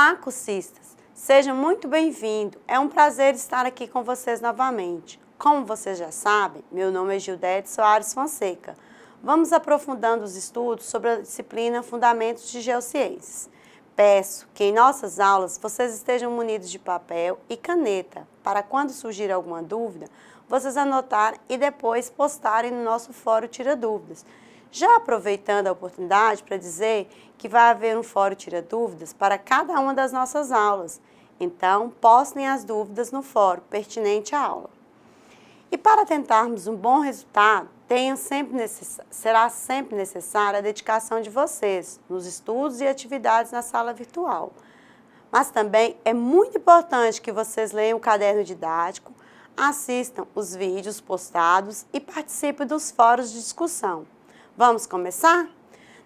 Olá, cursistas! Sejam muito bem-vindos. É um prazer estar aqui com vocês novamente. Como vocês já sabem, meu nome é Gildete Soares Fonseca. Vamos aprofundando os estudos sobre a disciplina Fundamentos de Geociências. Peço que em nossas aulas vocês estejam munidos de papel e caneta, para quando surgir alguma dúvida, vocês anotarem e depois postarem no nosso fórum Tira Dúvidas. Já aproveitando a oportunidade para dizer que vai haver um fórum Tira Dúvidas para cada uma das nossas aulas. Então, postem as dúvidas no fórum pertinente à aula. E para tentarmos um bom resultado, será sempre necessária a dedicação de vocês nos estudos e atividades na sala virtual. Mas também é muito importante que vocês leiam o caderno didático, assistam os vídeos postados e participem dos fóruns de discussão. Vamos começar?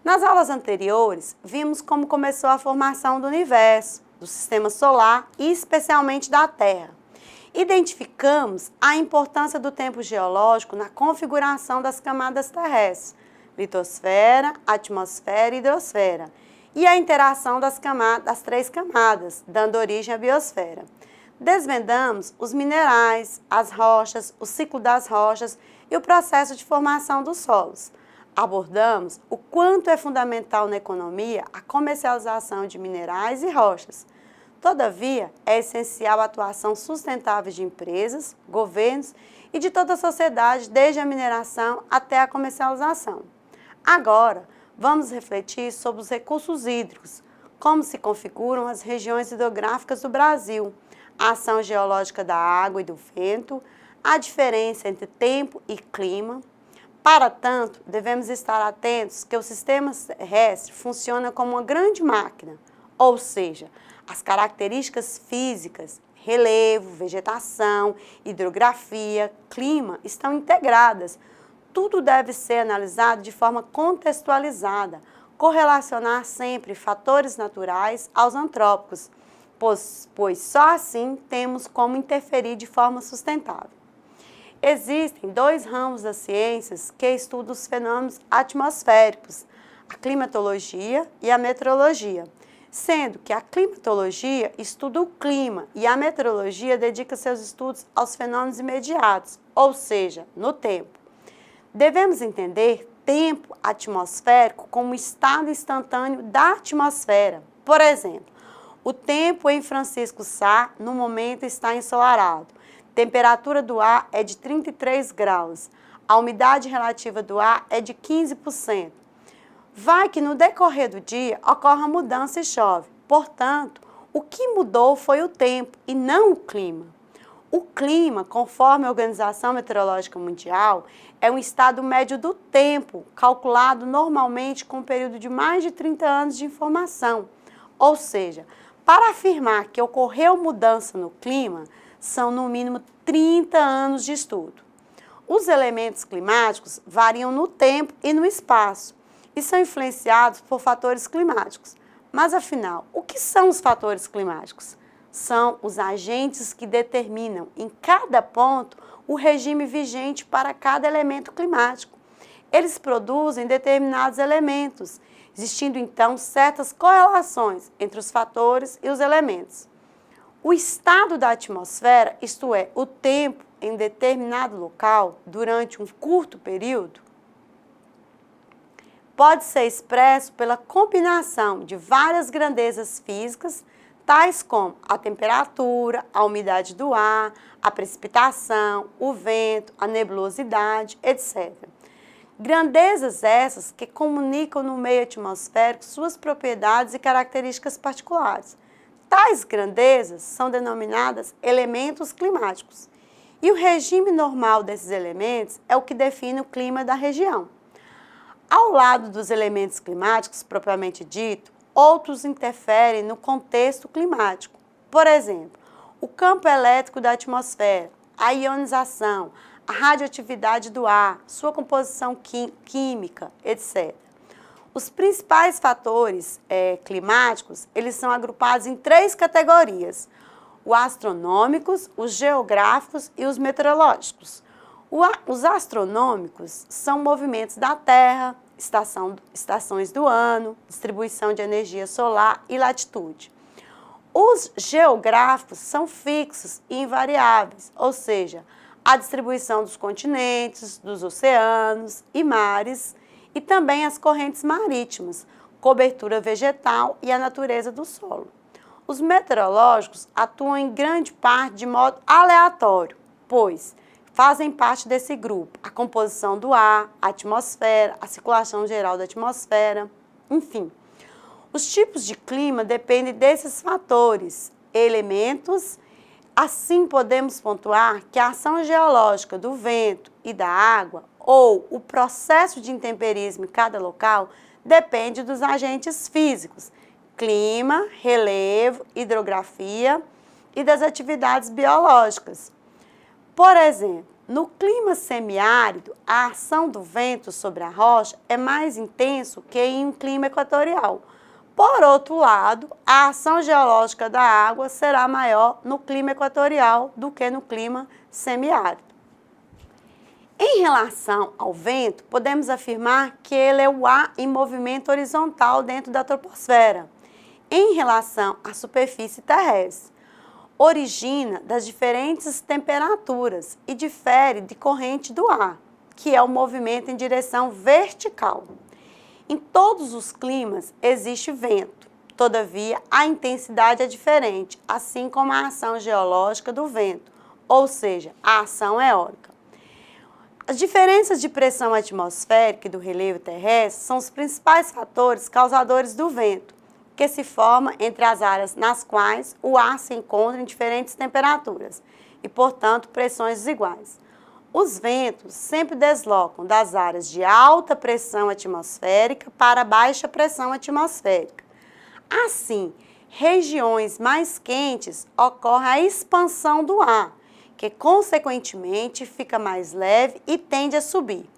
Nas aulas anteriores, vimos como começou a formação do universo, do sistema solar e especialmente da Terra. Identificamos a importância do tempo geológico na configuração das camadas terrestres, litosfera, atmosfera e hidrosfera, e a interação das três camadas, dando origem à biosfera. Desvendamos os minerais, as rochas, o ciclo das rochas e o processo de formação dos solos. Abordamos o quanto é fundamental na economia a comercialização de minerais e rochas. Todavia, é essencial a atuação sustentável de empresas, governos e de toda a sociedade, desde a mineração até a comercialização. Agora, vamos refletir sobre os recursos hídricos, como se configuram as regiões hidrográficas do Brasil, a ação geológica da água e do vento, a diferença entre tempo e clima. Para tanto, devemos estar atentos que o sistema terrestre funciona como uma grande máquina, ou seja, as características físicas, relevo, vegetação, hidrografia, clima estão integradas. Tudo deve ser analisado de forma contextualizada, correlacionar sempre fatores naturais aos antrópicos, pois só assim temos como interferir de forma sustentável. Existem dois ramos das ciências que estudam os fenômenos atmosféricos, a climatologia e a meteorologia, sendo que a climatologia estuda o clima e a meteorologia dedica seus estudos aos fenômenos imediatos, ou seja, no tempo. Devemos entender tempo atmosférico como estado instantâneo da atmosfera. Por exemplo, o tempo em Francisco Sá, no momento, está ensolarado. Temperatura do ar é de 33 graus. A umidade relativa do ar é de 15%. Vai que no decorrer do dia ocorra mudança e chove. Portanto, o que mudou foi o tempo e não o clima. O clima, conforme a Organização Meteorológica Mundial, é um estado médio do tempo, calculado normalmente com um período de mais de 30 anos de informação. Ou seja, para afirmar que ocorreu mudança no clima, são no mínimo 30 anos de estudo. Os elementos climáticos variam no tempo e no espaço e são influenciados por fatores climáticos. Mas, afinal, o que são os fatores climáticos? São os agentes que determinam em cada ponto o regime vigente para cada elemento climático. Eles produzem determinados elementos, existindo então certas correlações entre os fatores e os elementos. O estado da atmosfera, isto é, o tempo em determinado local durante um curto período, pode ser expresso pela combinação de várias grandezas físicas, tais como a temperatura, a umidade do ar, a precipitação, o vento, a nebulosidade, etc. Grandezas essas que comunicam no meio atmosférico suas propriedades e características particulares. Tais grandezas são denominadas elementos climáticos. E o regime normal desses elementos é o que define o clima da região. Ao lado dos elementos climáticos propriamente dito, outros interferem no contexto climático. Por exemplo, o campo elétrico da atmosfera, a ionização, a radioatividade do ar, sua composição química, etc. Os principais fatores climáticos, eles são agrupados em três categorias: os astronômicos, os geográficos e os meteorológicos. Os astronômicos são movimentos da Terra, estações do ano, distribuição de energia solar e latitude. Os geográficos são fixos e invariáveis, ou seja, a distribuição dos continentes, dos oceanos e mares e também as correntes marítimas, cobertura vegetal e a natureza do solo. Os meteorológicos atuam em grande parte de modo aleatório, pois fazem parte desse grupo a composição do ar, a atmosfera, a circulação geral da atmosfera, enfim. Os tipos de clima dependem desses fatores, elementos. Assim, podemos pontuar que a ação geológica do vento e da água, ou o processo de intemperismo em cada local, depende dos agentes físicos, clima, relevo, hidrografia e das atividades biológicas. Por exemplo, no clima semiárido, a ação do vento sobre a rocha é mais intensa que em um clima equatorial. Por outro lado, a ação geológica da água será maior no clima equatorial do que no clima semiárido. Em relação ao vento, podemos afirmar que ele é o ar em movimento horizontal dentro da troposfera, em relação à superfície terrestre. Origina das diferentes temperaturas e difere de corrente do ar, que é o movimento em direção vertical. Em todos os climas existe vento, todavia a intensidade é diferente, assim como a ação geológica do vento, ou seja, a ação eólica. As diferenças de pressão atmosférica e do relevo terrestre são os principais fatores causadores do vento, que se forma entre as áreas nas quais o ar se encontra em diferentes temperaturas e, portanto, pressões desiguais. Os ventos sempre deslocam das áreas de alta pressão atmosférica para baixa pressão atmosférica. Assim, regiões mais quentes ocorre a expansão do ar, que consequentemente fica mais leve e tende a subir.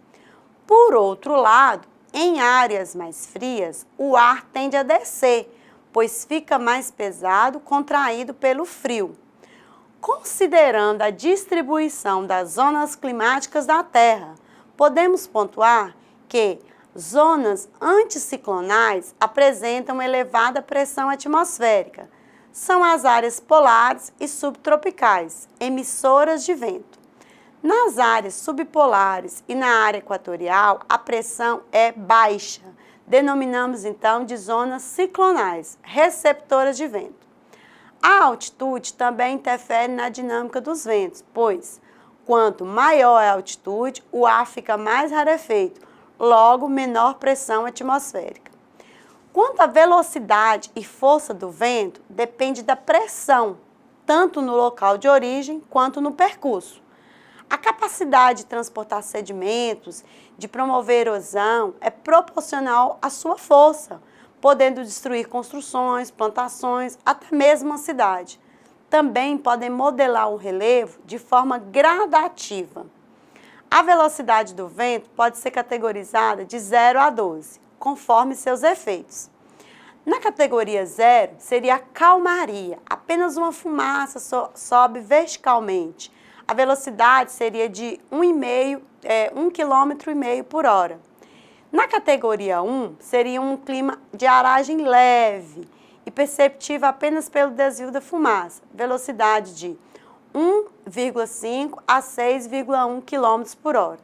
Por outro lado, em áreas mais frias, o ar tende a descer, pois fica mais pesado, contraído pelo frio. Considerando a distribuição das zonas climáticas da Terra, podemos pontuar que zonas anticiclonais apresentam elevada pressão atmosférica. São as áreas polares e subtropicais, emissoras de vento. Nas áreas subpolares e na área equatorial, a pressão é baixa. Denominamos então de zonas ciclonais, receptoras de vento. A altitude também interfere na dinâmica dos ventos, pois, quanto maior é a altitude, o ar fica mais rarefeito, logo menor pressão atmosférica. Quanto à velocidade e força do vento, depende da pressão, tanto no local de origem quanto no percurso. A capacidade de transportar sedimentos, de promover erosão, é proporcional à sua força, podendo destruir construções, plantações, até mesmo uma cidade. Também podem modelar o relevo de forma gradativa. A velocidade do vento pode ser categorizada de 0 a 12, conforme seus efeitos. Na categoria 0, seria a calmaria, apenas uma fumaça sobe verticalmente. A velocidade seria de 1,5 km por hora. Na categoria 1, seria um clima de aragem leve e perceptível apenas pelo desvio da fumaça, velocidade de 1,5 a 6,1 km por hora.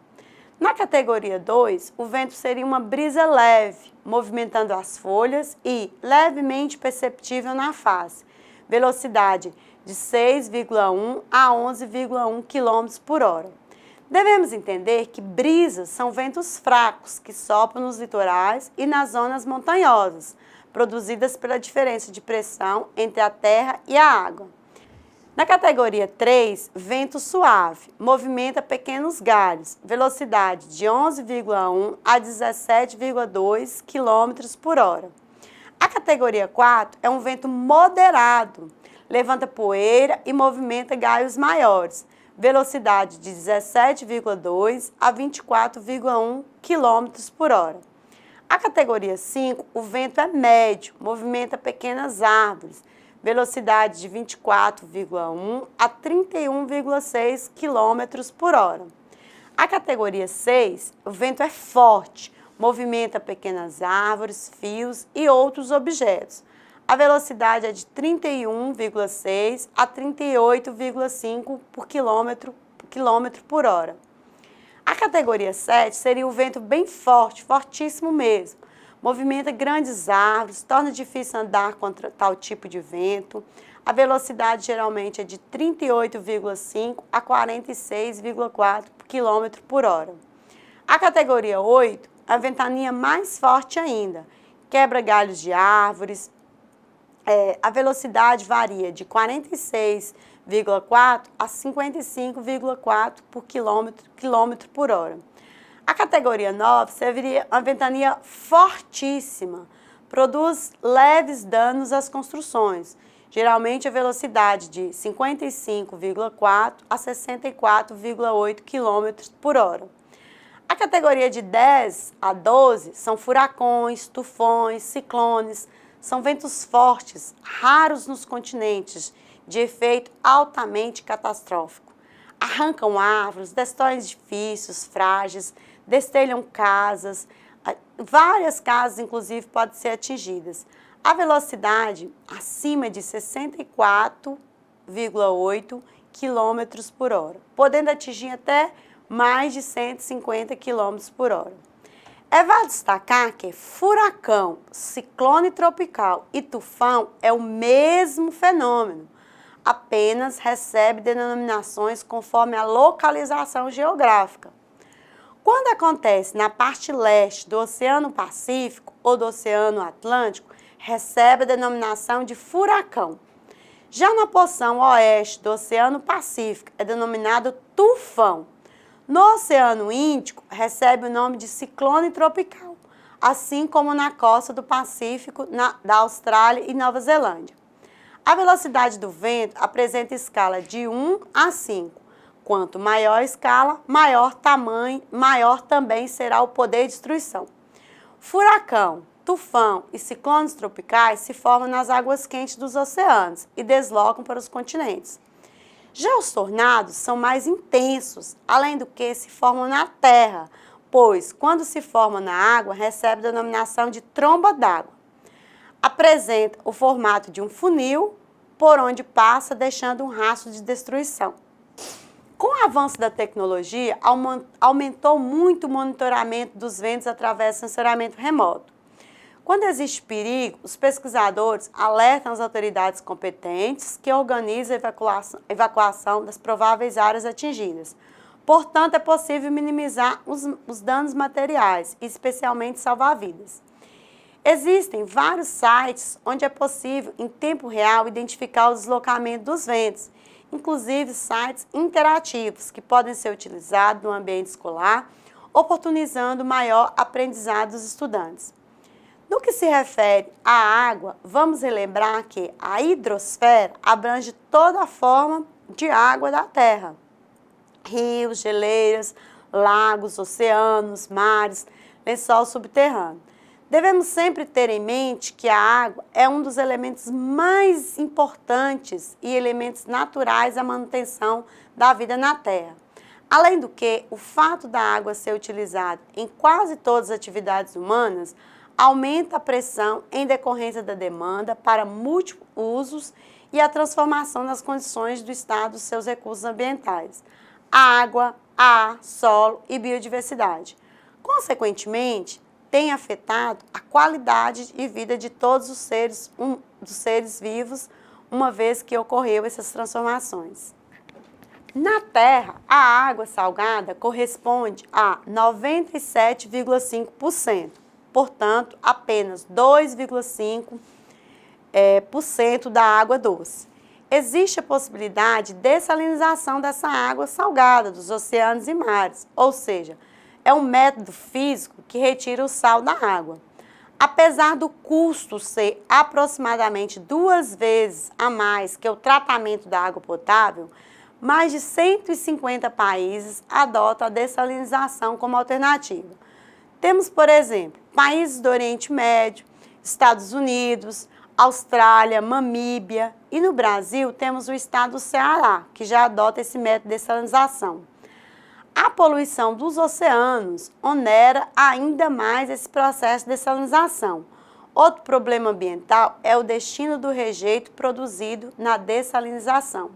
Na categoria 2, o vento seria uma brisa leve, movimentando as folhas e levemente perceptível na face, velocidade de 6,1 a 11,1 km por hora. Devemos entender que brisas são ventos fracos que sopram nos litorais e nas zonas montanhosas, produzidas pela diferença de pressão entre a terra e a água. Na categoria 3, vento suave, movimenta pequenos galhos, velocidade de 11,1 a 17,2 km por hora. A categoria 4 é um vento moderado, levanta poeira e movimenta galhos maiores, velocidade de 17,2 a 24,1 km por hora. A categoria 5, o vento é médio, movimenta pequenas árvores, velocidade de 24,1 a 31,6 km por hora. A categoria 6, o vento é forte, movimenta pequenas árvores, fios e outros objetos. a velocidade é de 31,6 a 38,5 quilômetro por hora. A categoria 7 seria o vento bem forte, fortíssimo mesmo. Movimenta grandes árvores, torna difícil andar contra tal tipo de vento. A velocidade geralmente é de 38,5 a 46,4 km por hora. A categoria 8, a ventania mais forte ainda, quebra galhos de árvores. A velocidade varia de 46,4 a 55,4 quilômetro por hora. A categoria 9 seria uma ventania fortíssima, produz leves danos às construções, geralmente a velocidade de 55,4 a 64,8 km por hora. A categoria de 10 a 12 são furacões, tufões, ciclones, são ventos fortes, raros nos continentes, de efeito altamente catastrófico. Arrancam árvores, destroem edifícios frágeis, destelham casas, várias casas inclusive podem ser atingidas. A velocidade acima de 64,8 km por hora, podendo atingir até mais de 150 km por hora. É válido destacar que furacão, ciclone tropical e tufão é o mesmo fenômeno, apenas recebe denominações conforme a localização geográfica. Quando acontece na parte leste do Oceano Pacífico ou do Oceano Atlântico, recebe a denominação de furacão. Já na porção oeste do Oceano Pacífico, é denominado tufão. No Oceano Índico, recebe o nome de ciclone tropical, assim como na costa do Pacífico, da Austrália e Nova Zelândia. A velocidade do vento apresenta escala de 1 a 5. Quanto maior a escala, maior também será o poder de destruição. Furacão, tufão e ciclones tropicais se formam nas águas quentes dos oceanos e deslocam para os continentes. Já os tornados são mais intensos, além do que se formam na terra, pois, quando se formam na água, recebe a denominação de tromba d'água. Apresenta o formato de um funil, por onde passa, deixando um rastro de destruição. Com o avanço da tecnologia, aumentou muito o monitoramento dos ventos através do sensoriamento remoto. Quando existe perigo, os pesquisadores alertam as autoridades competentes que organizam a evacuação das prováveis áreas atingidas. Portanto, é possível minimizar os danos materiais, especialmente salvar vidas. Existem vários sites onde é possível, em tempo real, identificar o deslocamento dos ventos, inclusive sites interativos que podem ser utilizados no ambiente escolar, oportunizando maior aprendizado dos estudantes. No que se refere à água, vamos relembrar que a hidrosfera abrange toda a forma de água da Terra. Rios, geleiras, lagos, oceanos, mares, lençol subterrâneo. Devemos sempre ter em mente que a água é um dos elementos mais importantes e elementos naturais à manutenção da vida na Terra. Além do que, o fato da água ser utilizada em quase todas as atividades humanas aumenta a pressão em decorrência da demanda para múltiplos usos e a transformação das condições do estado dos seus recursos ambientais, água, ar, solo e biodiversidade. Consequentemente, tem afetado a qualidade de vida de todos os seres vivos, uma vez que ocorreu essas transformações. Na Terra, a água salgada corresponde a 97,5%. Portanto, apenas 2,5% da água doce. Existe a possibilidade de dessalinização dessa água salgada dos oceanos e mares, ou seja, é um método físico que retira o sal da água. Apesar do custo ser aproximadamente 2 vezes a mais que o tratamento da água potável, mais de 150 países adotam a dessalinização como alternativa. Temos, por exemplo, países do Oriente Médio, Estados Unidos, Austrália, Namíbia e no Brasil temos o estado do Ceará, que já adota esse método de dessalinização. A poluição dos oceanos onera ainda mais esse processo de dessalinização, Outro problema ambiental é o destino do rejeito produzido na dessalinização.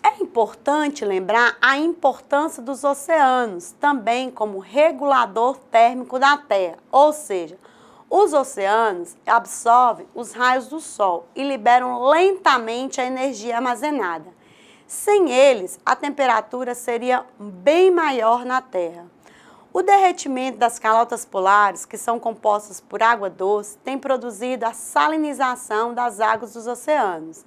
É importante lembrar a importância dos oceanos, também como regulador térmico da Terra, ou seja, os oceanos absorvem os raios do Sol e liberam lentamente a energia armazenada. Sem eles, a temperatura seria bem maior na Terra. O derretimento das calotas polares, que são compostas por água doce, tem produzido a salinização das águas dos oceanos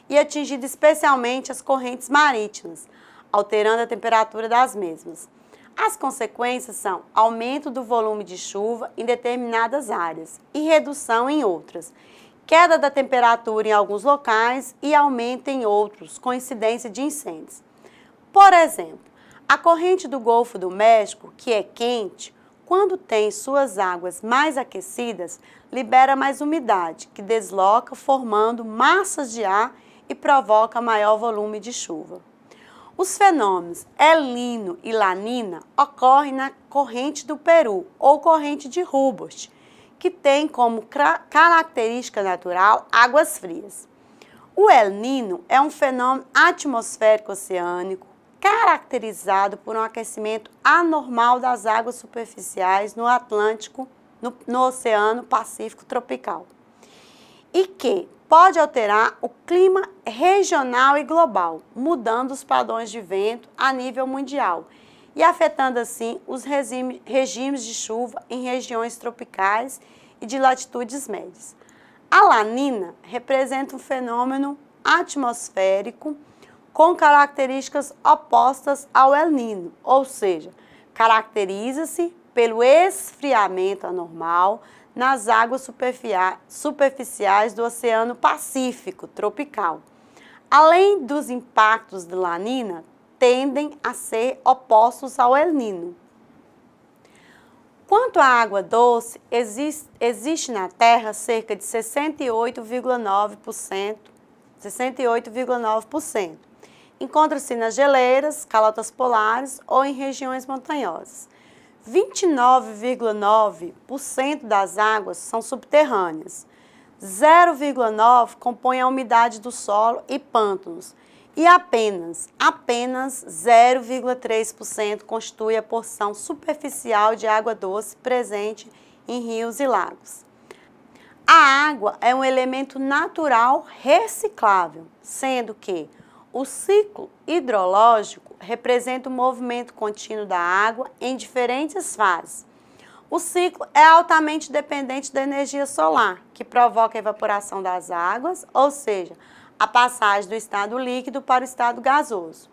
e atingido especialmente as correntes marítimas, alterando a temperatura das mesmas. As consequências são aumento do volume de chuva em determinadas áreas e redução em outras, queda da temperatura em alguns locais e aumento em outros, com incidência de incêndios. Por exemplo, a corrente do Golfo do México, que é quente, quando tem suas águas mais aquecidas, libera mais umidade, que desloca formando massas de ar e provoca maior volume de chuva. Os fenômenos El Niño e La Niña ocorrem na corrente do Peru ou corrente de Humboldt, que tem como característica natural águas frias. O El Niño é um fenômeno atmosférico oceânico caracterizado por um aquecimento anormal das águas superficiais no Atlântico, no Oceano Pacífico tropical, e que pode alterar o clima regional e global, mudando os padrões de vento a nível mundial e afetando assim os regimes de chuva em regiões tropicais e de latitudes médias. A La Niña representa um fenômeno atmosférico com características opostas ao El Niño, ou seja, caracteriza-se pelo esfriamento anormal nas águas superficiais do Oceano Pacífico tropical. Além dos impactos de La Niña, tendem a ser opostos ao El Niño. Quanto à água doce, existe na Terra cerca de 68,9%. Encontra-se nas geleiras, calotas polares ou em regiões montanhosas. 29,9% das águas são subterrâneas, 0,9% compõe a umidade do solo e pântanos, e apenas 0,3% constitui a porção superficial de água doce presente em rios e lagos. A água é um elemento natural reciclável, sendo que o ciclo hidrológico representa o movimento contínuo da água em diferentes fases. O ciclo é altamente dependente da energia solar, que provoca a evaporação das águas, ou seja, a passagem do estado líquido para o estado gasoso.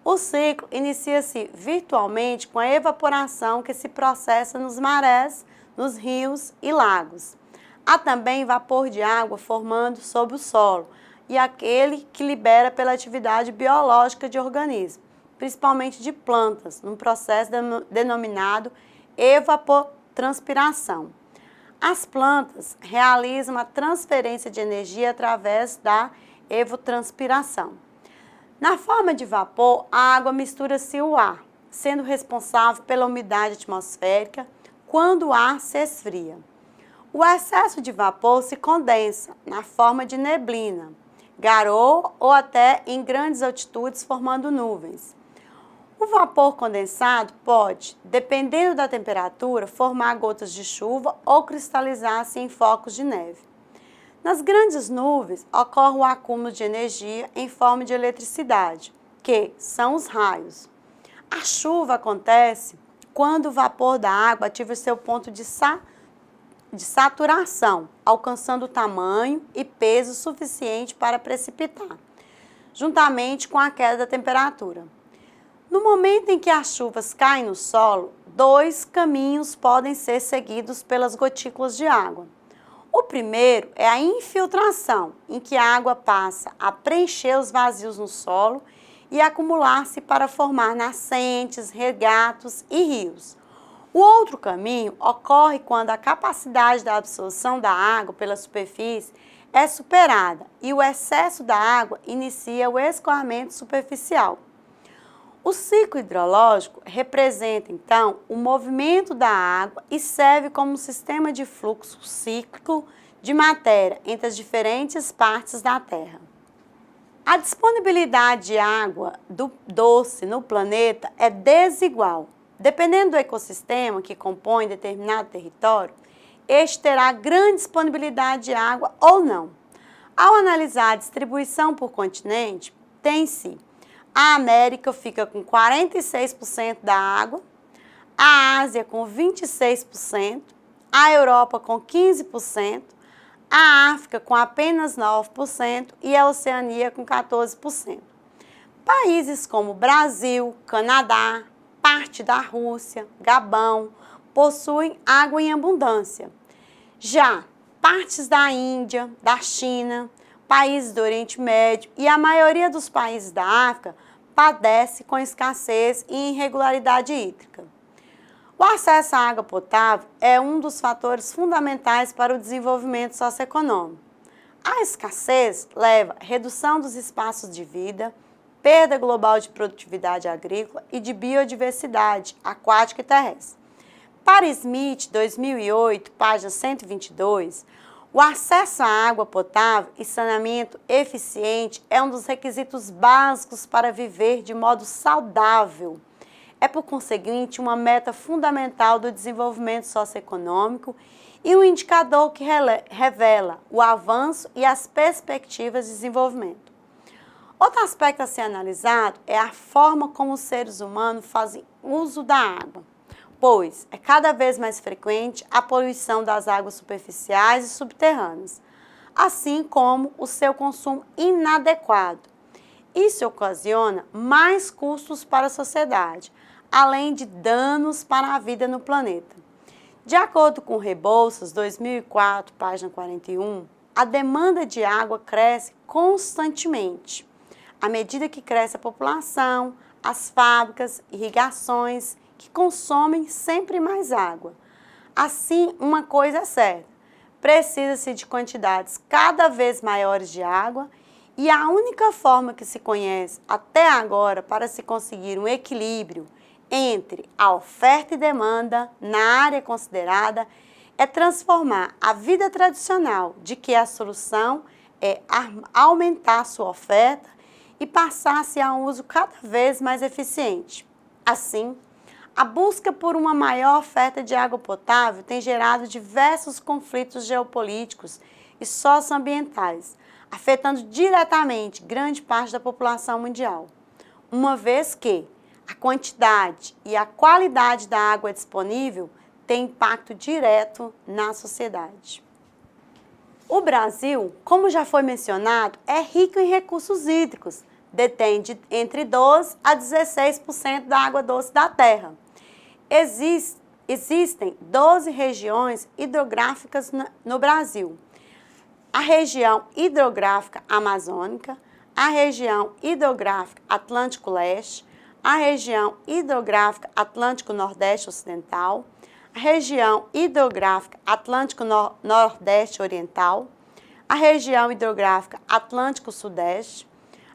O ciclo inicia-se virtualmente com a evaporação que se processa nos marés, nos rios e lagos. Há também vapor de água formando sob o solo, e aquele que libera pela atividade biológica de organismos, principalmente de plantas, num processo denominado evapotranspiração. As plantas realizam a transferência de energia através da evapotranspiração. Na forma de vapor, a água mistura-se ao ar, sendo responsável pela umidade atmosférica quando o ar se esfria. O excesso de vapor se condensa na forma de neblina, garoa ou até em grandes altitudes formando nuvens. O vapor condensado pode, dependendo da temperatura, formar gotas de chuva ou cristalizar-se em flocos de neve. Nas grandes nuvens ocorre o acúmulo de energia em forma de eletricidade, que são os raios. A chuva acontece quando o vapor da água ativa seu ponto de saturação, alcançando tamanho e peso suficiente para precipitar, juntamente com a queda da temperatura. No momento em que as chuvas caem no solo, dois caminhos podem ser seguidos pelas gotículas de água. O primeiro é a infiltração, em que a água passa a preencher os vazios no solo e acumular-se para formar nascentes, regatos e rios. O outro caminho ocorre quando a capacidade da absorção da água pela superfície é superada e o excesso da água inicia o escoamento superficial. O ciclo hidrológico representa, então, o movimento da água e serve como um sistema de fluxo cíclico de matéria entre as diferentes partes da Terra. A disponibilidade de água doce no planeta é desigual. Dependendo do ecossistema que compõe determinado território, este terá grande disponibilidade de água ou não. Ao analisar a distribuição por continente, tem-se a América fica com 46% da água, a Ásia com 26%, a Europa com 15%, a África com apenas 9% e a Oceania com 14%. Países como Brasil, Canadá, parte da Rússia, Gabão, possuem água em abundância. Já partes da Índia, da China, países do Oriente Médio e a maioria dos países da África padece com escassez e irregularidade hídrica. O acesso à água potável é um dos fatores fundamentais para o desenvolvimento socioeconômico. A escassez leva à redução dos espaços de vida, perda global de produtividade agrícola e de biodiversidade aquática e terrestre. Para Smith, 2008, página 122, o acesso à água potável e saneamento eficiente é um dos requisitos básicos para viver de modo saudável. É, por conseguinte, uma meta fundamental do desenvolvimento socioeconômico e um indicador que revela o avanço e as perspectivas de desenvolvimento. Outro aspecto a ser analisado é a forma como os seres humanos fazem uso da água, pois é cada vez mais frequente a poluição das águas superficiais e subterrâneas, assim como o seu consumo inadequado. Isso ocasiona mais custos para a sociedade, além de danos para a vida no planeta. De acordo com Rebouças, 2004, página 41, a demanda de água cresce constantemente, à medida que cresce a população, as fábricas, irrigações, que consomem sempre mais água. Assim, uma coisa é certa, precisa-se de quantidades cada vez maiores de água e a única forma que se conhece até agora para se conseguir um equilíbrio entre a oferta e demanda na área considerada é transformar a vida tradicional, de que a solução é aumentar sua oferta e passar-se a um uso cada vez mais eficiente. Assim, a busca por uma maior oferta de água potável tem gerado diversos conflitos geopolíticos e socioambientais, afetando diretamente grande parte da população mundial, uma vez que a quantidade e a qualidade da água disponível tem impacto direto na sociedade. O Brasil, como já foi mencionado, é rico em recursos hídricos, detém entre 12% a 16% da água doce da terra. Existem 12 regiões hidrográficas no Brasil. A região hidrográfica amazônica, a região hidrográfica Atlântico Leste, a região hidrográfica Atlântico Nordeste Ocidental, a região hidrográfica Atlântico Nordeste Oriental, a região hidrográfica Atlântico Sudeste,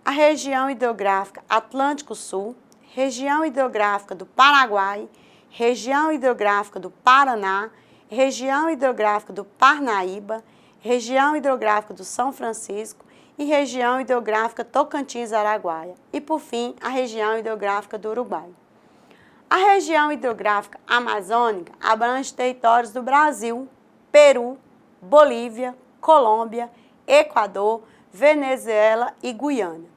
a região hidrográfica Atlântico Sul, região hidrográfica do Paraguai, região hidrográfica do Paraná, região hidrográfica do Parnaíba, região hidrográfica do São Francisco e região hidrográfica Tocantins-Araguaia e, por fim, a região hidrográfica do Uruguai. A região hidrográfica amazônica abrange territórios do Brasil, Peru, Bolívia, Colômbia, Equador, Venezuela e Guiana.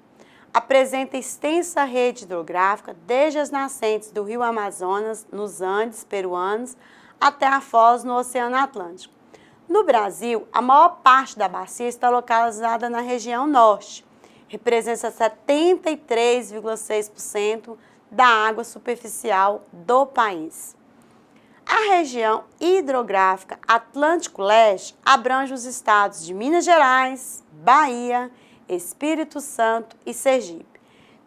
Apresenta extensa rede hidrográfica desde as nascentes do rio Amazonas, nos Andes peruanos, até a foz no Oceano Atlântico. No Brasil, a maior parte da bacia está localizada na região norte, representa 73,6% da água superficial do país. A região hidrográfica Atlântico Leste abrange os estados de Minas Gerais, Bahia, Espírito Santo e Sergipe.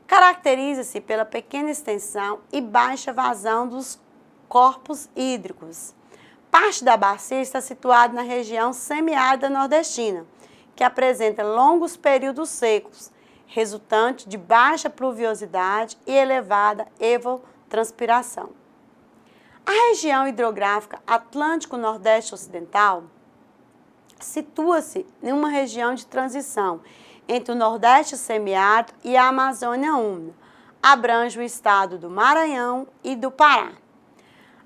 Caracteriza-se pela pequena extensão e baixa vazão dos corpos hídricos. Parte da bacia está situada na região semiárida nordestina, que apresenta longos períodos secos, resultante de baixa pluviosidade e elevada evapotranspiração. A região hidrográfica Atlântico-Nordeste Ocidental situa-se em uma região de transição entre o Nordeste semiárido e a Amazônia úmida. Abrange o estado do Maranhão e do Pará.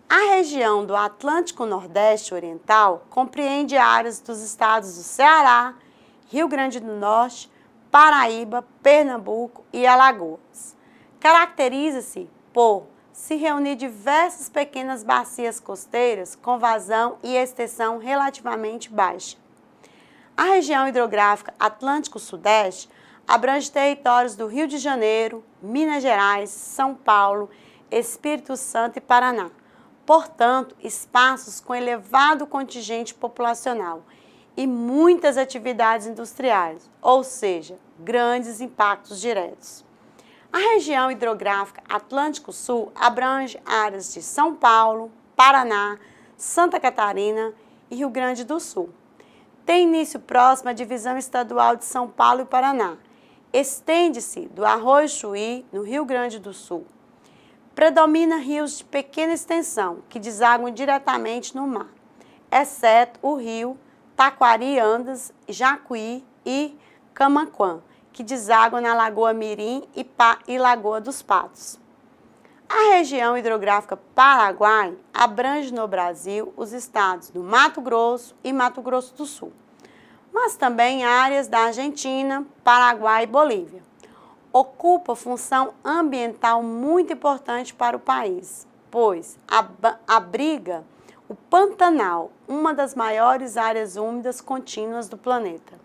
A região do Atlântico Nordeste Oriental compreende áreas dos estados do Ceará, Rio Grande do Norte, Paraíba, Pernambuco e Alagoas. Caracteriza-se por se reunir diversas pequenas bacias costeiras com vazão e extensão relativamente baixa. A região hidrográfica Atlântico-Sudeste abrange territórios do Rio de Janeiro, Minas Gerais, São Paulo, Espírito Santo e Paraná. Portanto, espaços com elevado contingente populacional e muitas atividades industriais, ou seja, grandes impactos diretos. A região hidrográfica Atlântico Sul abrange áreas de São Paulo, Paraná, Santa Catarina e Rio Grande do Sul. Tem início próximo à divisão estadual de São Paulo e Paraná. Estende-se do Arroio Chuí, no Rio Grande do Sul. Predomina rios de pequena extensão, que desaguam diretamente no mar, exceto o rio Taquari-Andas, Jacuí e Camaquã, que desaguam na Lagoa Mirim e Lagoa dos Patos. A região hidrográfica Paraguai abrange no Brasil os estados do Mato Grosso e Mato Grosso do Sul, mas também áreas da Argentina, Paraguai e Bolívia. Ocupa função ambiental muito importante para o país, pois abriga o Pantanal, uma das maiores áreas úmidas contínuas do planeta.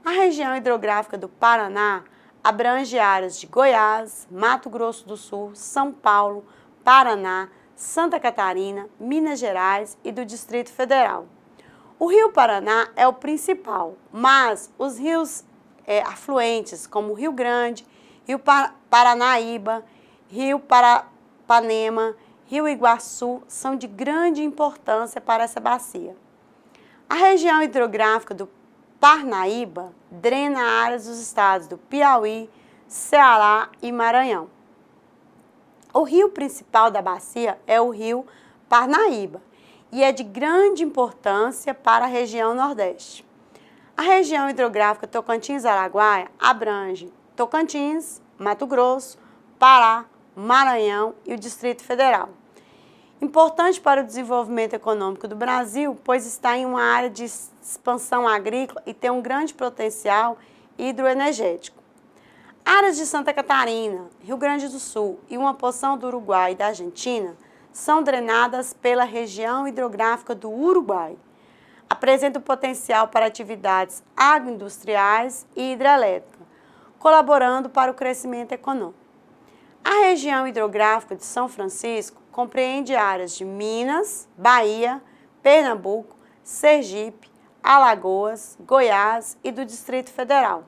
A região hidrográfica do Paraná abrange áreas de Goiás, Mato Grosso do Sul, São Paulo, Paraná, Santa Catarina, Minas Gerais e do Distrito Federal. O Rio Paraná é o principal, mas os rios afluentes, como o Rio Grande, Rio Paranaíba, Rio Parapanema, Rio Iguaçu, são de grande importância para essa bacia. A região hidrográfica do Parnaíba drena áreas dos estados do Piauí, Ceará e Maranhão. O rio principal da bacia é o rio Parnaíba e é de grande importância para a região Nordeste. A região hidrográfica Tocantins-Araguaia abrange Tocantins, Mato Grosso, Pará, Maranhão e o Distrito Federal. Importante para o desenvolvimento econômico do Brasil, pois está em uma área de expansão agrícola e tem um grande potencial hidroenergético. Áreas de Santa Catarina, Rio Grande do Sul e uma porção do Uruguai e da Argentina são drenadas pela região hidrográfica do Uruguai. Apresenta o potencial para atividades agroindustriais e hidrelétricas, colaborando para o crescimento econômico. A região hidrográfica de São Francisco compreende áreas de Minas, Bahia, Pernambuco, Sergipe, Alagoas, Goiás e do Distrito Federal.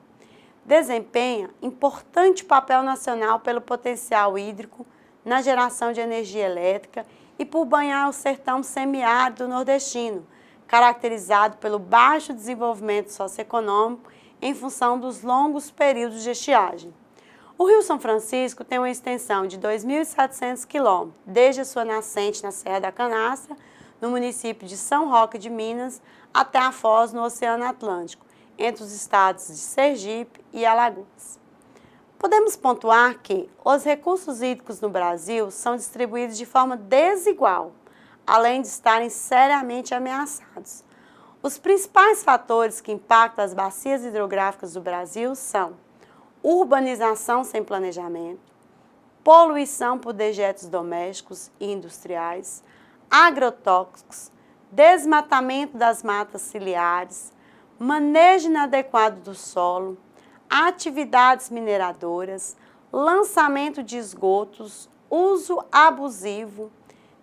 Desempenha importante papel nacional pelo potencial hídrico na geração de energia elétrica e por banhar o sertão semiárido nordestino, caracterizado pelo baixo desenvolvimento socioeconômico em função dos longos períodos de estiagem. O Rio São Francisco tem uma extensão de 2.700 km, desde a sua nascente na Serra da Canastra, no município de São Roque de Minas, até a foz no Oceano Atlântico, entre os estados de Sergipe e Alagoas. Podemos pontuar que os recursos hídricos no Brasil são distribuídos de forma desigual, além de estarem seriamente ameaçados. Os principais fatores que impactam as bacias hidrográficas do Brasil são urbanização sem planejamento, poluição por dejetos domésticos e industriais, agrotóxicos, desmatamento das matas ciliares, manejo inadequado do solo, atividades mineradoras, lançamento de esgotos, uso abusivo,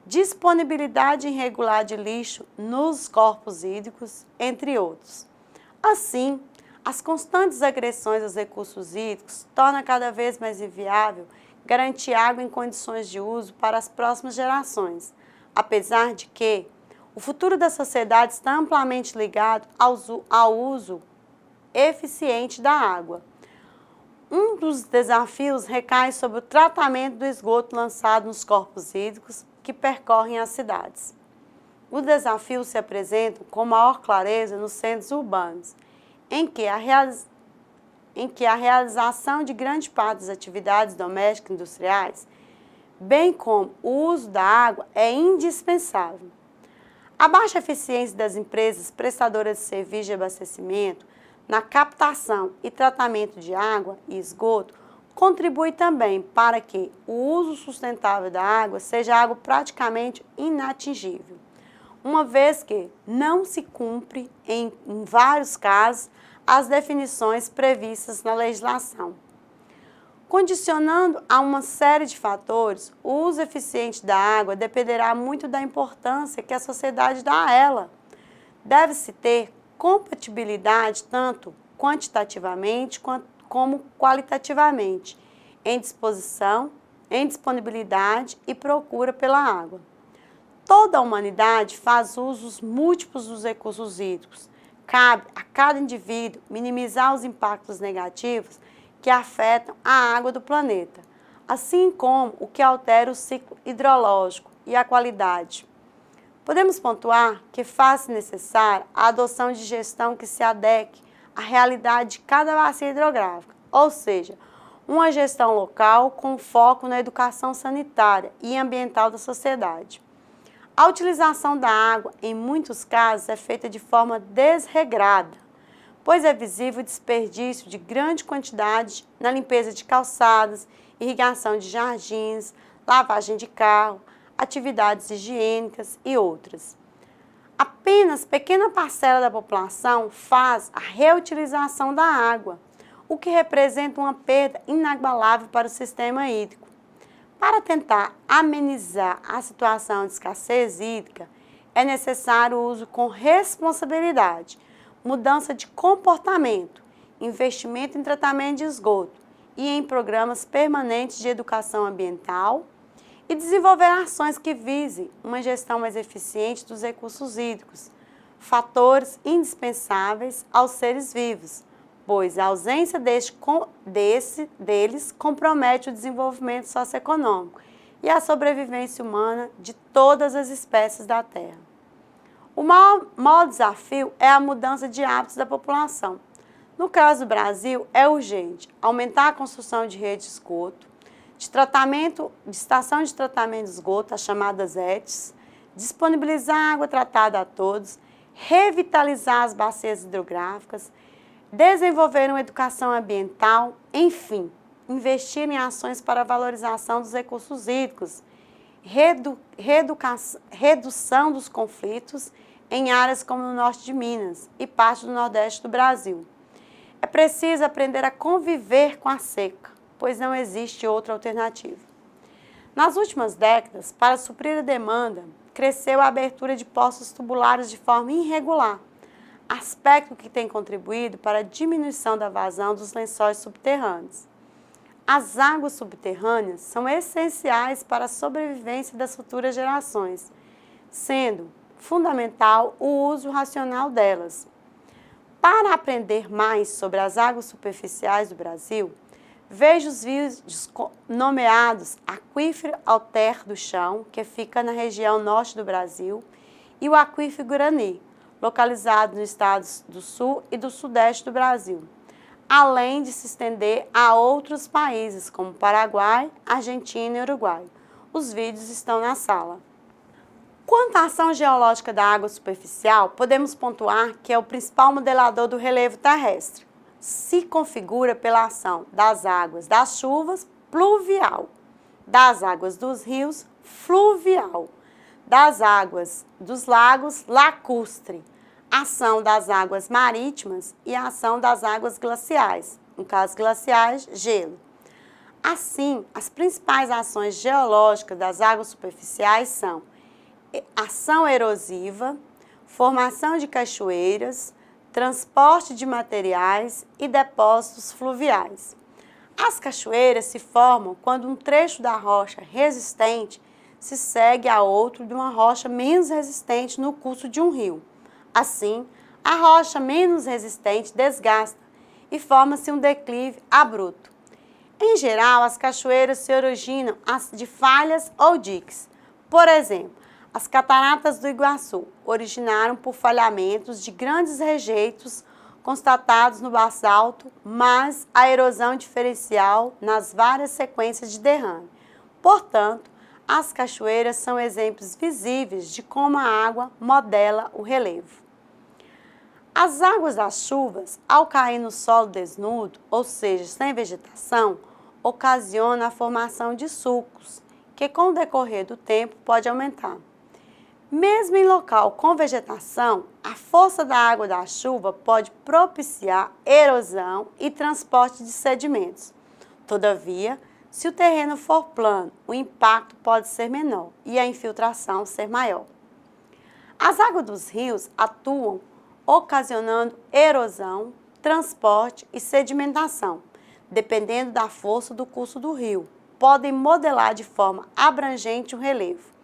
disponibilidade irregular de lixo nos corpos hídricos, entre outros. Assim, as constantes agressões aos recursos hídricos tornam cada vez mais inviável garantir água em condições de uso para as próximas gerações, apesar de que o futuro da sociedade está amplamente ligado ao uso eficiente da água. Um dos desafios recai sobre o tratamento do esgoto lançado nos corpos hídricos que percorrem as cidades. O desafio se apresenta com maior clareza nos centros urbanos, em que a realização de grande parte das atividades domésticas e industriais, bem como o uso da água, é indispensável. A baixa eficiência das empresas prestadoras de serviço de abastecimento na captação e tratamento de água e esgoto contribui também para que o uso sustentável da água seja algo praticamente inatingível, uma vez que não se cumpre, em vários casos, as definições previstas na legislação. Condicionando a uma série de fatores, o uso eficiente da água dependerá muito da importância que a sociedade dá a ela. Deve-se ter compatibilidade tanto quantitativamente como qualitativamente, em disponibilidade e procura pela água. Toda a humanidade faz usos múltiplos dos recursos hídricos. Cabe a cada indivíduo minimizar os impactos negativos que afetam a água do planeta, assim como o que altera o ciclo hidrológico e a qualidade. Podemos pontuar que faz-se necessária a adoção de gestão que se adeque à realidade de cada bacia hidrográfica, ou seja, uma gestão local com foco na educação sanitária e ambiental da sociedade. A utilização da água, em muitos casos, é feita de forma desregrada, pois é visível o desperdício de grande quantidade na limpeza de calçadas, irrigação de jardins, lavagem de carro, atividades higiênicas e outras. Apenas pequena parcela da população faz a reutilização da água, o que representa uma perda inabalável para o sistema hídrico. Para tentar amenizar a situação de escassez hídrica, é necessário o uso com responsabilidade, mudança de comportamento, investimento em tratamento de esgoto e em programas permanentes de educação ambiental, e desenvolver ações que visem uma gestão mais eficiente dos recursos hídricos, fatores indispensáveis aos seres vivos, pois a ausência deles compromete o desenvolvimento socioeconômico e a sobrevivência humana de todas as espécies da Terra. O maior desafio é a mudança de hábitos da população. No caso do Brasil, é urgente aumentar a construção de redes de esgoto, de estação de tratamento de esgoto, as chamadas ETs, disponibilizar água tratada a todos, revitalizar as bacias hidrográficas, desenvolver uma educação ambiental, enfim, investir em ações para a valorização dos recursos hídricos, redução dos conflitos em áreas como no norte de Minas e parte do nordeste do Brasil. É preciso aprender a conviver com a seca, pois não existe outra alternativa. Nas últimas décadas, para suprir a demanda, cresceu a abertura de poços tubulares de forma irregular, aspecto que tem contribuído para a diminuição da vazão dos lençóis subterrâneos. As águas subterrâneas são essenciais para a sobrevivência das futuras gerações, sendo fundamental o uso racional delas. Para aprender mais sobre as águas superficiais do Brasil, veja os vídeos nomeados Aquífero Alter do Chão, que fica na região norte do Brasil, e o Aquífero Guarani, localizado nos estados do sul e do sudeste do Brasil, além de se estender a outros países como Paraguai, Argentina e Uruguai. Os vídeos estão na sala. Quanto à ação geológica da água superficial, podemos pontuar que é o principal modelador do relevo terrestre. Se configura pela ação das águas das chuvas, pluvial, das águas dos rios, fluvial, das águas dos lagos, lacustre, ação das águas marítimas e a ação das águas glaciais, no caso glaciais, gelo. Assim, as principais ações geológicas das águas superficiais são ação erosiva, formação de cachoeiras, transporte de materiais e depósitos fluviais. As cachoeiras se formam quando um trecho da rocha resistente se segue a outro de uma rocha menos resistente no curso de um rio. Assim, a rocha menos resistente desgasta e forma-se um declive abrupto. Em geral, as cachoeiras se originam de falhas ou diques. Por exemplo, as cataratas do Iguaçu originaram por falhamentos de grandes rejeitos constatados no basalto, mas a erosão diferencial nas várias sequências de derrame. Portanto, as cachoeiras são exemplos visíveis de como a água modela o relevo. As águas das chuvas, ao cair no solo desnudo, ou seja, sem vegetação, ocasionam a formação de sulcos, que com o decorrer do tempo pode aumentar. Mesmo em local com vegetação, a força da água da chuva pode propiciar erosão e transporte de sedimentos. Todavia, se o terreno for plano, o impacto pode ser menor e a infiltração ser maior. As águas dos rios atuam ocasionando erosão, transporte e sedimentação, dependendo da força do curso do rio. Podem modelar de forma abrangente o relevo.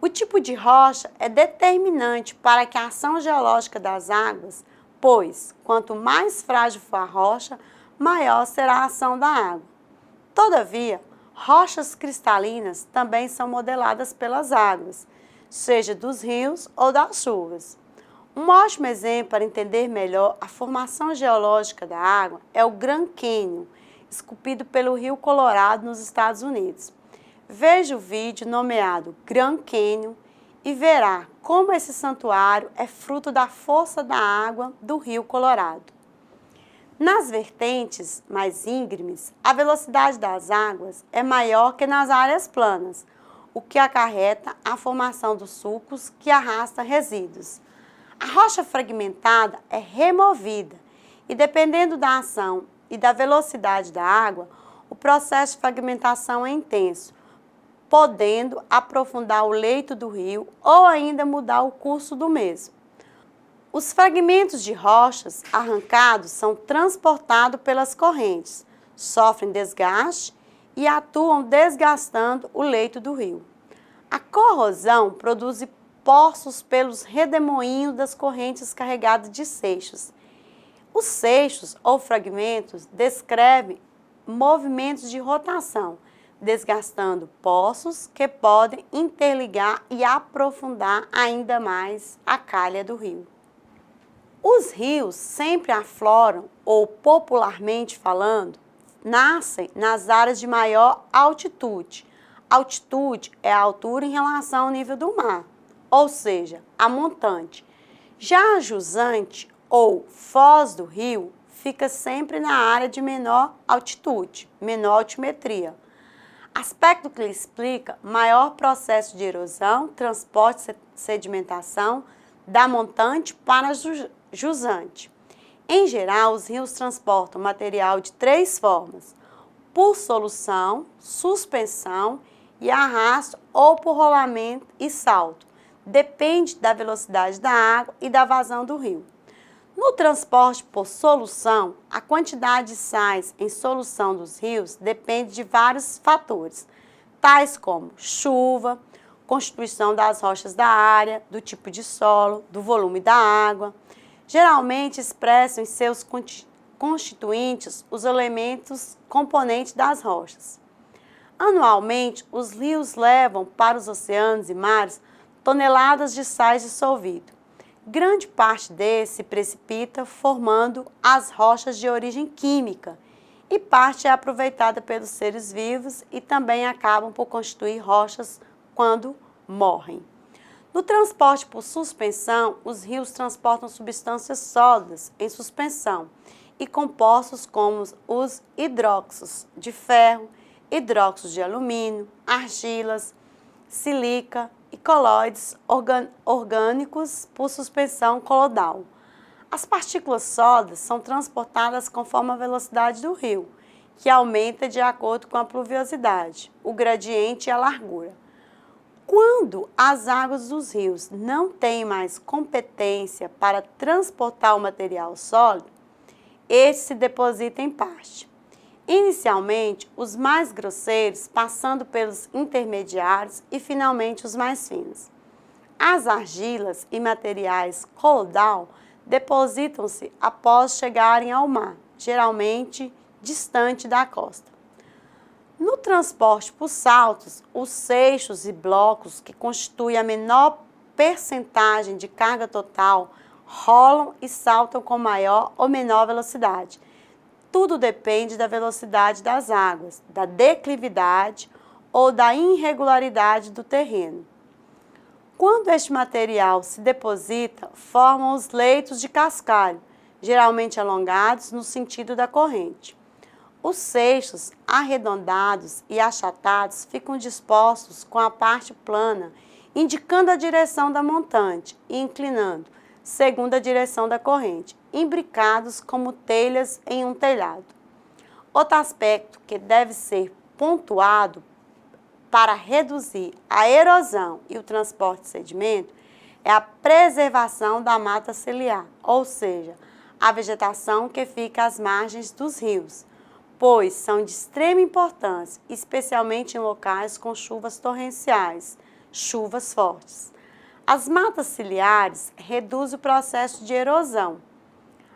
O tipo de rocha é determinante para que a ação geológica das águas, pois, quanto mais frágil for a rocha, maior será a ação da água. Todavia, rochas cristalinas também são modeladas pelas águas, seja dos rios ou das chuvas. Um ótimo exemplo para entender melhor a formação geológica da água é o Grand Canyon, esculpido pelo Rio Colorado nos Estados Unidos. Veja o vídeo nomeado Grand Canyon e verá como esse santuário é fruto da força da água do Rio Colorado. Nas vertentes mais íngremes, a velocidade das águas é maior que nas áreas planas, o que acarreta a formação dos sulcos que arrasta resíduos. A rocha fragmentada é removida e, dependendo da ação e da velocidade da água, o processo de fragmentação é intenso, podendo aprofundar o leito do rio ou ainda mudar o curso do mesmo. Os fragmentos de rochas arrancados são transportados pelas correntes, sofrem desgaste e atuam desgastando o leito do rio. A corrosão produz poços pelos redemoinhos das correntes carregadas de seixos. Os seixos ou fragmentos descrevem movimentos de rotação, desgastando poços que podem interligar e aprofundar ainda mais a calha do rio. Os rios sempre afloram, ou popularmente falando, nascem nas áreas de maior altitude. Altitude é a altura em relação ao nível do mar, ou seja, a montante. Já a jusante, ou foz do rio, fica sempre na área de menor altitude, menor altimetria. Aspecto que lhe explica maior processo de erosão, transporte e sedimentação da montante para a jusante. Em geral, os rios transportam material de três formas: por solução, suspensão e arrasto ou por rolamento e salto. Depende da velocidade da água e da vazão do rio. No transporte por solução, a quantidade de sais em solução dos rios depende de vários fatores, tais como chuva, constituição das rochas da área, do tipo de solo, do volume da água. Geralmente expressam em seus constituintes os elementos componentes das rochas. Anualmente, os rios levam para os oceanos e mares toneladas de sais dissolvidos. Grande parte desse se precipita, formando as rochas de origem química, e parte é aproveitada pelos seres vivos e também acabam por constituir rochas quando morrem. No transporte por suspensão, os rios transportam substâncias sólidas em suspensão e compostos como os hidróxidos de ferro, hidróxidos de alumínio, argilas, sílica e colóides orgânicos por suspensão colodal. As partículas sólidas são transportadas conforme a velocidade do rio, que aumenta de acordo com a pluviosidade, o gradiente e a largura. Quando as águas dos rios não têm mais competência para transportar o material sólido, este se deposita em parte. Inicialmente, os mais grosseiros, passando pelos intermediários e finalmente os mais finos. As argilas e materiais colodal depositam-se após chegarem ao mar, geralmente distante da costa. No transporte por saltos, os seixos e blocos, que constituem a menor percentagem de carga total, rolam e saltam com maior ou menor velocidade. Tudo depende da velocidade das águas, da declividade ou da irregularidade do terreno. Quando este material se deposita, formam os leitos de cascalho, geralmente alongados no sentido da corrente. Os seixos arredondados e achatados ficam dispostos com a parte plana, indicando a direção da montante e inclinando, segundo a direção da corrente, imbricados como telhas em um telhado. Outro aspecto que deve ser pontuado para reduzir a erosão e o transporte de sedimento é a preservação da mata ciliar, ou seja, a vegetação que fica às margens dos rios, pois são de extrema importância, especialmente em locais com chuvas torrenciais, chuvas fortes. As matas ciliares reduzem o processo de erosão.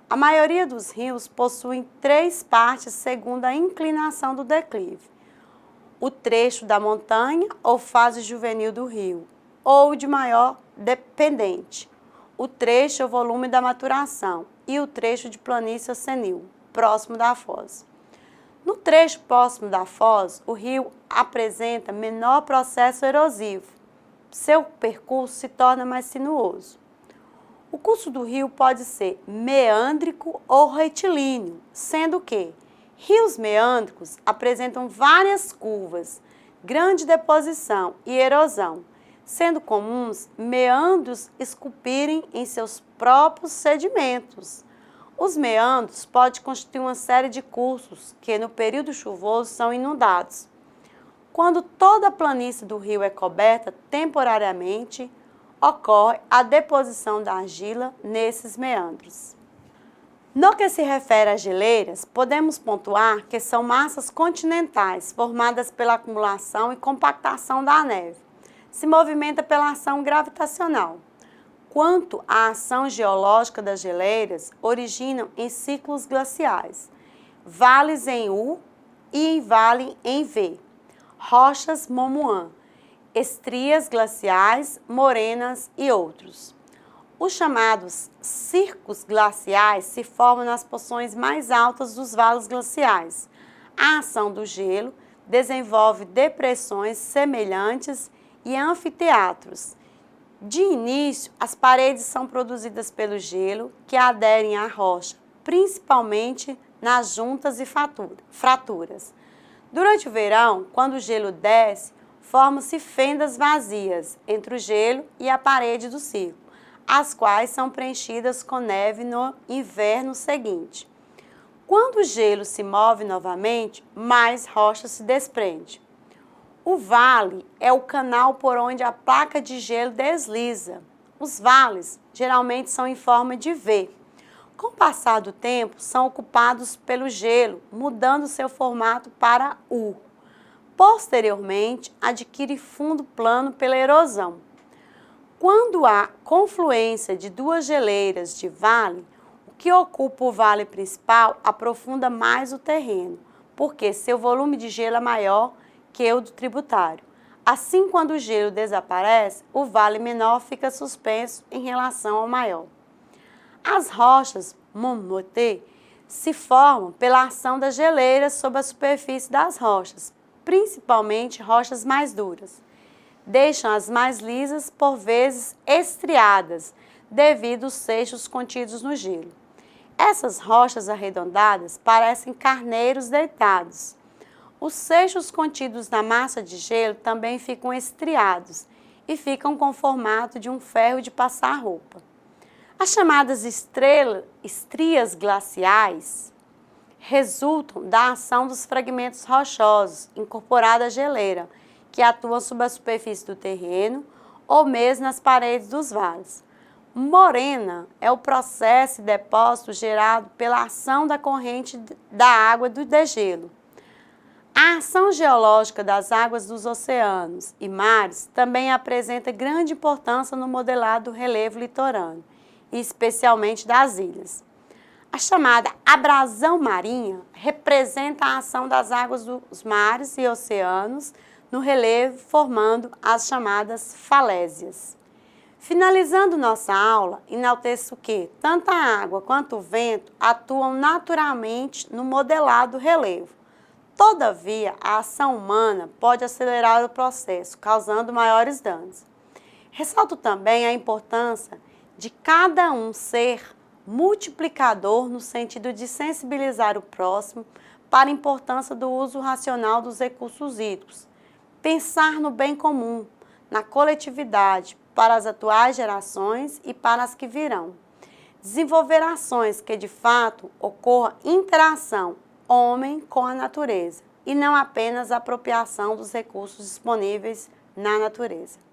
A maioria dos rios possuem 3 partes segundo a inclinação do declive: o trecho da montanha ou fase juvenil do rio, ou de maior dependente, o trecho ou volume da maturação, e o trecho de planície senil, próximo da foz. No trecho próximo da foz, o rio apresenta menor processo erosivo. Seu percurso se torna mais sinuoso. O curso do rio pode ser meândrico ou retilíneo, sendo que rios meândricos apresentam várias curvas, grande deposição e erosão, sendo comuns meandros esculpirem em seus próprios sedimentos. Os meandros podem constituir uma série de cursos que, no período chuvoso, são inundados. Quando toda a planície do rio é coberta temporariamente, ocorre a deposição da argila nesses meandros. No que se refere às geleiras, podemos pontuar que são massas continentais formadas pela acumulação e compactação da neve. Se movimenta pela ação gravitacional. Quanto à ação geológica das geleiras, originam em ciclos glaciais, vales em U e em vale em V, rochas Momuã, estrias glaciais, morenas e outros. Os chamados circos glaciais se formam nas porções mais altas dos vales glaciais. A ação do gelo desenvolve depressões semelhantes e anfiteatros. De início, as paredes são produzidas pelo gelo que aderem à rocha, principalmente nas juntas e fraturas. Durante o verão, quando o gelo desce, formam-se fendas vazias entre o gelo e a parede do círculo, as quais são preenchidas com neve no inverno seguinte. Quando o gelo se move novamente, mais rocha se desprende. O vale é o canal por onde a placa de gelo desliza. Os vales geralmente são em forma de V. Com o passar do tempo, são ocupados pelo gelo, mudando seu formato para U. Posteriormente, adquire fundo plano pela erosão. Quando há confluência de 2 geleiras de vale, o que ocupa o vale principal aprofunda mais o terreno, porque seu volume de gelo é maior que o do tributário. Assim, quando o gelo desaparece, o vale menor fica suspenso em relação ao maior. As rochas Momoté se formam pela ação das geleiras sobre a superfície das rochas, principalmente rochas mais duras. Deixam as mais lisas, por vezes estriadas, devido aos seixos contidos no gelo. Essas rochas arredondadas parecem carneiros deitados. Os seixos contidos na massa de gelo também ficam estriados e ficam com o formato de um ferro de passar roupa. As chamadas estrias glaciais resultam da ação dos fragmentos rochosos incorporados à geleira, que atuam sobre a superfície do terreno ou mesmo nas paredes dos vales. Morena é o processo de depósito gerado pela ação da corrente da água do degelo. A ação geológica das águas dos oceanos e mares também apresenta grande importância no modelado do relevo litorâneo, e especialmente das ilhas. A chamada abrasão marinha representa a ação das águas dos mares e oceanos no relevo, formando as chamadas falésias. Finalizando nossa aula, enalteço que tanto a água quanto o vento atuam naturalmente no modelado relevo. Todavia, a ação humana pode acelerar o processo, causando maiores danos. Ressalto também a importância de cada um ser multiplicador no sentido de sensibilizar o próximo para a importância do uso racional dos recursos hídricos. Pensar no bem comum, na coletividade, para as atuais gerações e para as que virão. Desenvolver ações que, de fato, ocorra interação homem com a natureza e não apenas apropriação dos recursos disponíveis na natureza.